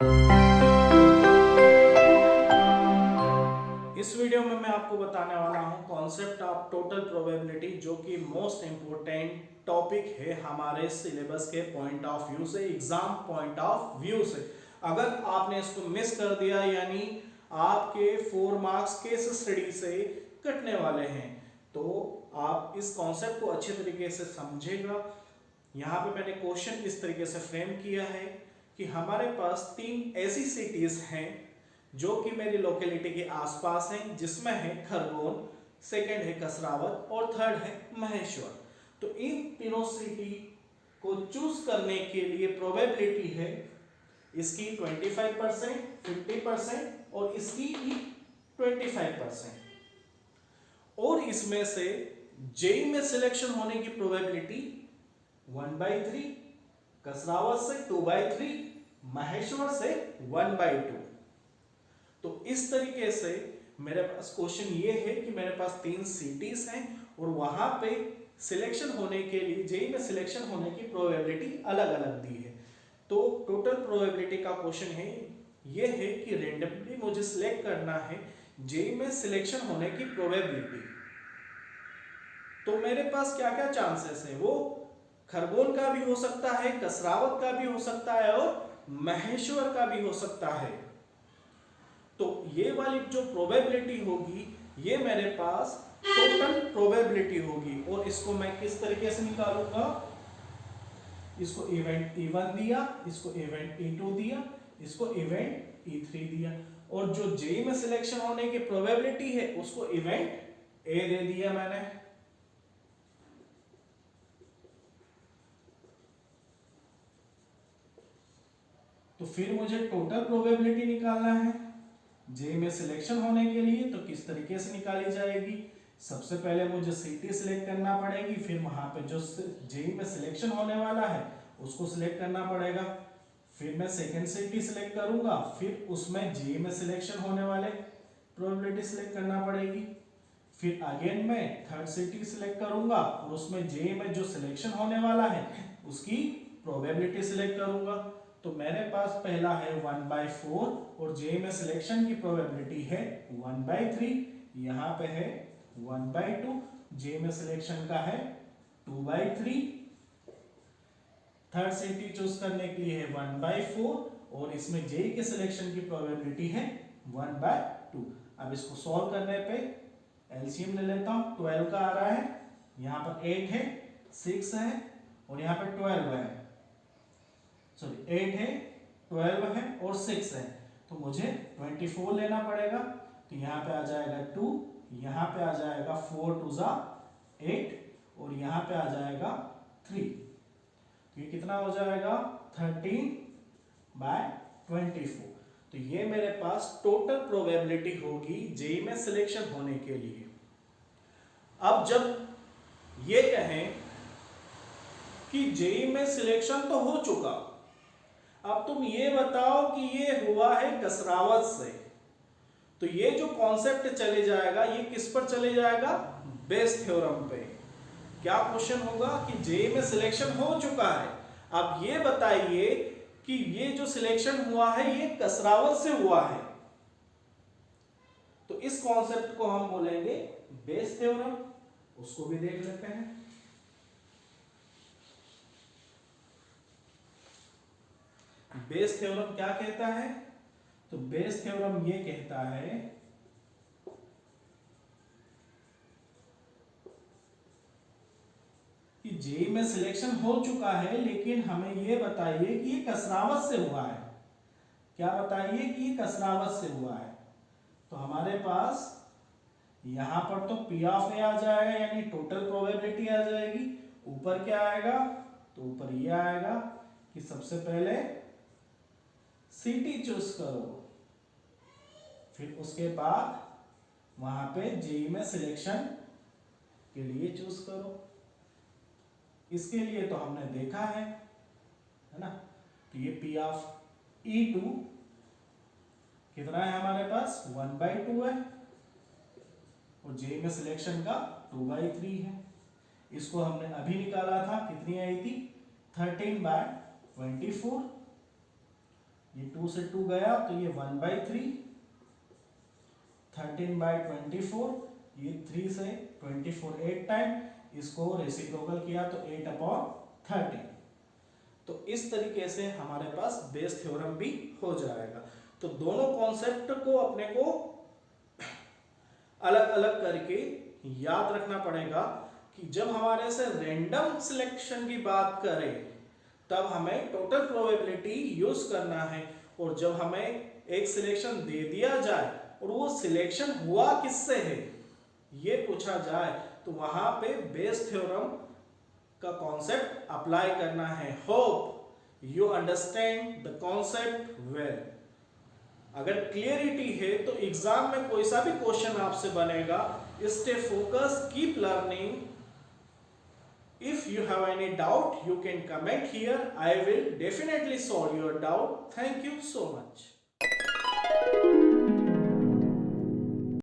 इस वीडियो में मैं आपको बताने वाला हूं कॉन्सेप्ट ऑफ टोटल प्रोबेबिलिटी, जो कि मोस्ट इंपोर्टेंट टॉपिक है हमारे सिलेबस के पॉइंट ऑफ व्यू से, एग्जाम पॉइंट ऑफ व्यू से। अगर आपने इसको मिस कर दिया यानी आपके 4 मार्क्स केस स्टडी से कटने वाले हैं, तो आप इस कॉन्सेप्ट को अच्छे तरीके से समझेगा। यहाँ पे मैंने क्वेश्चन इस तरीके से फ्रेम किया है कि हमारे पास 3 ऐसी सिटीज हैं जो कि मेरी लोकेलिटी के आसपास हैं, जिसमें है खरगोन, सेकंड है कसरावत और थर्ड है महेश्वर। तो इन तीनों सिटी को चूज करने के लिए प्रोबेबिलिटी है इसकी 25%, 50% और इसकी 25%। और इसमें से जेई में सिलेक्शन होने की प्रोबेबिलिटी 1/3, कसरावत से 2/3, महेश्वर से 1/2। तो इस तरीके से मेरे पास क्वेश्चन ये है कि मेरे पास 3 सिटीज हैं और वहां पे सिलेक्शन होने के लिए जेई में सिलेक्शन होने की प्रोबेबिलिटी अलग अलग दी है। तो टोटल प्रोबेबिलिटी का क्वेश्चन है ये है कि रेंडमली मुझे सिलेक्ट करना है जेई में सिलेक्शन होने की प्रोबेबिलिटी। तो मेरे पास क्या क्या चांसेस है, वो खरगोन का भी हो सकता है, कसरावत का भी हो सकता है और महेश्वर का भी हो सकता है। तो ये वाली जो प्रोबेबिलिटी होगी ये मेरे पास टोटल प्रोबेबिलिटी होगी। और इसको मैं किस तरीके से निकालूंगा, इसको इवेंट E1 दिया, इसको इवेंट E2 दिया, इसको इवेंट E3 दिया, और जो जेई में सिलेक्शन होने की प्रोबेबिलिटी है उसको इवेंट ए दे दिया मैंने। तो फिर मुझे टोटल प्रोबेबिलिटी निकालना है जेई में सिलेक्शन होने के लिए। तो किस तरीके से निकाली जाएगी, सबसे पहले मुझे सिटी सिलेक्ट करना पड़ेगी, फिर वहां पे जो जेई में सिलेक्शन होने वाला है उसको सिलेक्ट करना पड़ेगा, फिर मैं सेकंड सिटी सिलेक्ट करूंगा, फिर उसमें जेई में सिलेक्शन होने वाले प्रोबेबिलिटी सिलेक्ट करना पड़ेगी, फिर अगेन मैं थर्ड सिटी सिलेक्ट करूंगा और उसमें जेई में जो सिलेक्शन होने वाला है उसकी प्रोबेबिलिटी सिलेक्ट करूंगा। तो मेरे पास पहला है 1/4 और जेई में सिलेक्शन की प्रोबेबिलिटी है 1/3, यहाँ पे है 1/2, जेई में सिलेक्शन का है 2/3, थर्ड सिटी चूज करने के लिए है 1/4 और इसमें जेई के सिलेक्शन की प्रोबेबिलिटी है 1/2। अब इसको सॉल्व करने पे एलसीएम ले लेता हूं, 12 का आ रहा है, यहाँ पर 8 है, 6 है और यहाँ पे 12 है, सॉरी 8 है, 12 है और 6 है, तो मुझे 24 लेना पड़ेगा। तो यहाँ पे आ जाएगा 2, यहाँ पे आ जाएगा 4 2 जा 8 और यहाँ पे आ जाएगा 3। तो ये कितना हो जाएगा 13/24। तो ये मेरे पास टोटल प्रोबेबिलिटी होगी जेई में सिलेक्शन होने के लिए। अब जब ये कहें कि जेई में सिलेक्शन तो हो चुका, अब तुम ये बताओ कि ये हुआ है कसरावत से, तो ये जो कॉन्सेप्ट चले जाएगा ये किस पर चले जाएगा, बेस थ्योरम पे। क्या क्वेश्चन होगा कि जेई में सिलेक्शन हो चुका है, अब ये बताइए कि ये जो सिलेक्शन हुआ है ये कसरावत से हुआ है, तो इस कॉन्सेप्ट को हम बोलेंगे बेस थ्योरम। उसको भी देख लेते हैं। बेस थ्योरम क्या कहता है, तो बेस थ्योरम ये कहता है कि जेई में सिलेक्शन हो चुका है, लेकिन हमें ये बताइए कि ये कसरावत से हुआ है। क्या बताइए कि ये कसरावत से हुआ है। तो हमारे पास यहां पर तो P ऑफ ए आ जाएगा यानी टोटल प्रोबेबिलिटी आ जाएगी। ऊपर क्या आएगा, तो ऊपर ये आएगा कि सबसे पहले सिटी चूज करो, फिर उसके बाद वहां पे जेई में सिलेक्शन के लिए चूज करो। इसके लिए तो हमने देखा है ना, तो ये P ऑफ E2 कितना है हमारे पास 1/2 है और जेई में सिलेक्शन का 2/3 है। इसको हमने अभी निकाला था, कितनी आई थी 13/24। ये 2 से 2 गया तो ये 1/3, 13/24, ये 3 से 24 8 टाइम, इसको रेसिप्रोकल किया तो 8/13। तो इस तरीके से हमारे पास बेस थ्योरम भी हो जाएगा। तो दोनों कॉन्सेप्ट को अपने को अलग अलग करके याद रखना पड़ेगा कि जब हमारे से रैंडम सिलेक्शन की बात करें तब हमें टोटल प्रोबेबिलिटी यूज करना है, और जब हमें एक सिलेक्शन दे दिया जाए और वो सिलेक्शन हुआ किससे है ये पूछा जाए तो वहां पे बेस थ्योरम का कॉन्सेप्ट अप्लाई करना है। Hope you understand the concept well. अगर क्लियरिटी है तो एग्जाम में कोई सा भी क्वेश्चन आपसे बनेगा, stay focus, keep learning. If you have any doubt, you can comment here. I will definitely solve your doubt. Thank you so much.